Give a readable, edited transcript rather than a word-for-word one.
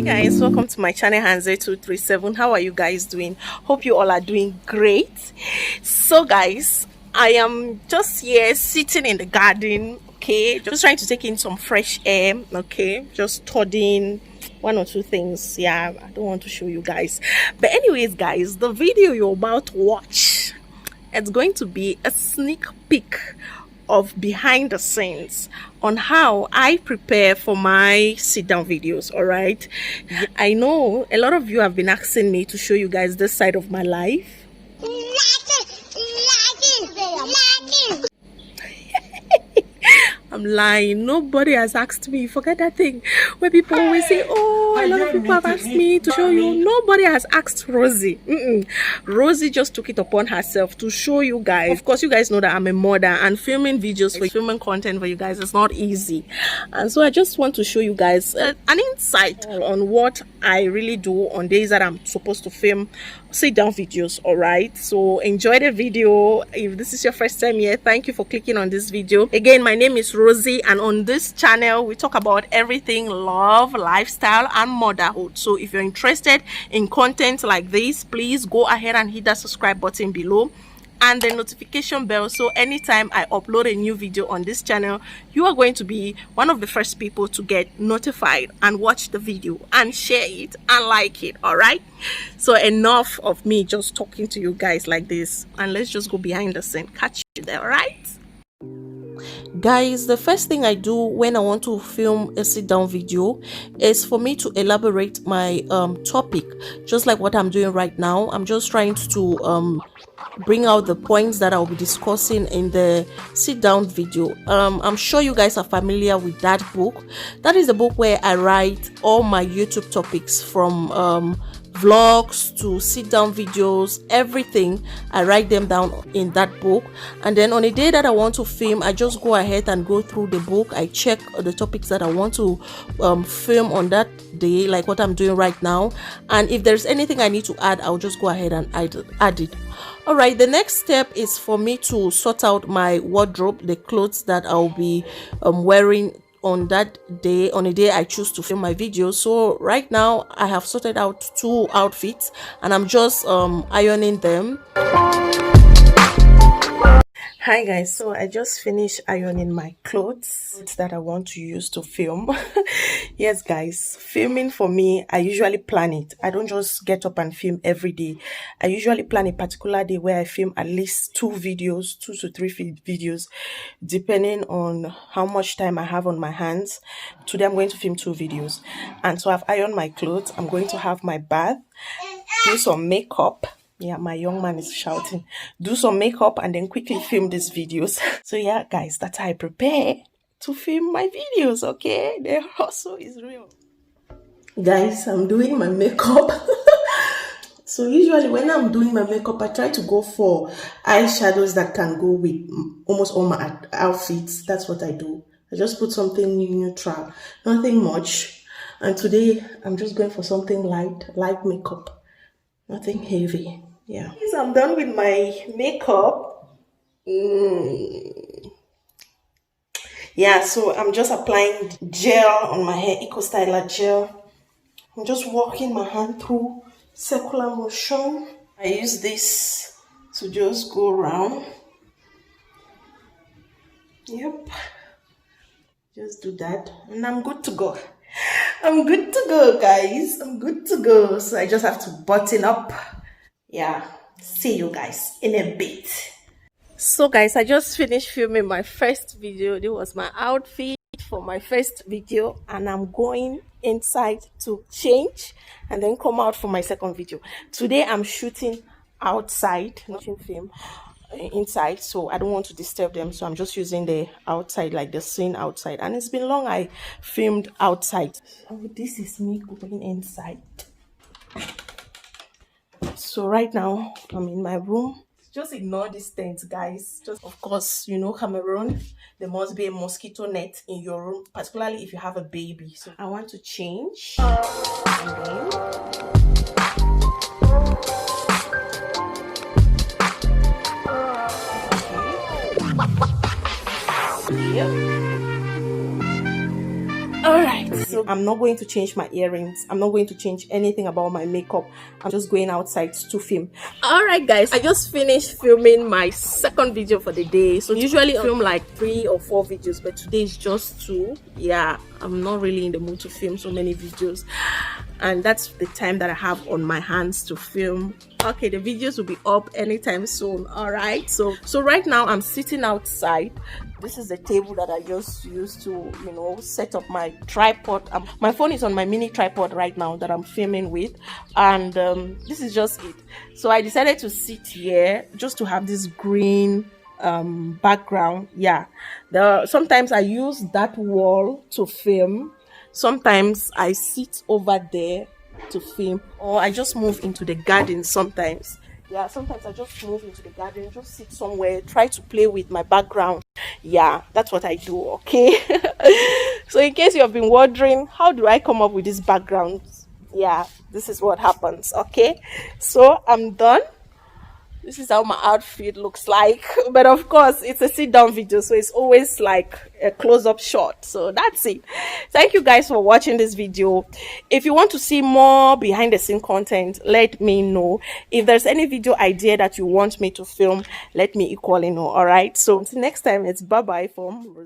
Guys, welcome to my channel Hanze237. How are you guys doing? Hope you all are doing great. So guys, I am just here sitting in the garden, okay, just trying to take in some fresh air, okay, just studying one or two things. Yeah, I don't want to show you guys, but anyways guys, the video you're about to watch, it's going to be a sneak peek of behind the scenes on how I prepare for my sit down videos. All right, I know a lot of you have been asking me to show you guys this side of my life. I'm lying. Nobody has asked me. Forget that thing where people always say, oh, a lot of people have asked me to show you. Nobody has asked Rosie. Rosie just took it upon herself to show you guys. Of course, you guys know that I'm a mother, and filming videos for filming content for you guys is not easy. And so I just want to show you guys an insight on what I really do on days that I'm supposed to film sit down videos. All right, so enjoy the video. If this is your first time here, thank you for clicking on this video. Again, my name is Rosie, and on this channel we talk about everything love, lifestyle, and motherhood. So if you're interested in content like this, please go ahead and hit that subscribe button below and the notification bell, so anytime I upload a new video on this channel, you are going to be one of the first people to get notified and watch the video and share it and like it. All right, so enough of me just talking to you guys like this, and let's just go behind the scene. Catch you there. All right guys, the first thing I do when I want to film a sit down video is for me to elaborate my topic, just like what I'm doing right now. I'm just trying to bring out the points that I'll be discussing in the sit down video. I'm sure you guys are familiar with that book. That is the book where I write all my YouTube topics, from vlogs to sit down videos, everything. I write them down in that book, and then on a day that I want to film, I just go ahead and go through the book. I check the topics that I want to film on that day, like what I'm doing right now, and if there's anything I need to add, I'll just go ahead and add it. All right, the next step is for me to sort out my wardrobe, the clothes that I'll be wearing on that day, on a day I choose to film my video. So right now I have sorted out 2 outfits and I'm just ironing them. Hi guys, so I just finished ironing my clothes that I want to use to film. Yes guys, filming for me, I usually plan it. I don't just get up and film every day. I usually plan a particular day where I film at least 2 videos, 2 to 3 videos, depending on how much time I have on my hands. Today I'm going to film 2 videos, and so I've ironed my clothes. I'm going to have my bath, do some makeup. Yeah, my young man is shouting. Do some makeup and then quickly film these videos. So yeah guys, that's how I prepare to film my videos. Okay, the hustle is real. Guys, I'm doing my makeup. So usually when I'm doing my makeup, I try to go for eyeshadows that can go with almost all my outfits. That's what I do. I just put something neutral, nothing much. And today I'm just going for something light makeup, nothing heavy. Yeah, so I'm done with my makeup. Yeah, so I'm just applying gel on my hair, Eco Styler gel. I'm just walking my hand through circular motion. I use this to just go around. Yep, just do that and I'm good to go. I'm good to go guys, I'm good to go. So I just have to button up. Yeah, see you guys in a bit. So guys, I just finished filming my first video. This was my outfit for my first video, and I'm going inside to change and then come out for my second video. Today I'm shooting outside, not in film inside, so I don't want to disturb them, so I'm just using the outside, like the scene outside. And it's been long I filmed outside. Oh, this is me going inside. So right now I'm in my room. Just ignore these things guys. Just, of course, you know, Cameroon, there must be a mosquito net in your room, particularly if you have a baby. So I want to change and then All right, so So I'm not going to change my earrings. I'm not going to change anything about my makeup. I'm just going outside to film. All right, guys, I just finished filming my second video for the day. So usually I film like 3 or 4 videos, but today is just 2. Yeah, I'm not really in the mood to film so many videos, and that's the time that I have on my hands to film. Okay, the videos will be up anytime soon. All right, so right now I'm sitting outside. This is the table that I just used to, you know, set up my tripod. My phone is on my mini tripod right now that I'm filming with, and this is just it. So I decided to sit here just to have this green background. Yeah, sometimes I use that wall to film. Sometimes I sit over there to film, or I just move into the garden sometimes. Yeah, sometimes I just move into the garden, just sit somewhere, try to play with my background. Yeah, that's what I do. Okay. So in case you have been wondering, how do I come up with this background? Yeah, this is what happens. Okay, so I'm done. This is how my outfit looks like, but of course it's a sit down video, so it's always like a close-up shot. So that's it. Thank you guys for watching this video. If you want to see more behind the scene content, let me know. If there's any video idea that you want me to film, let me equally know. All right, so until next time, it's bye bye from Rosie.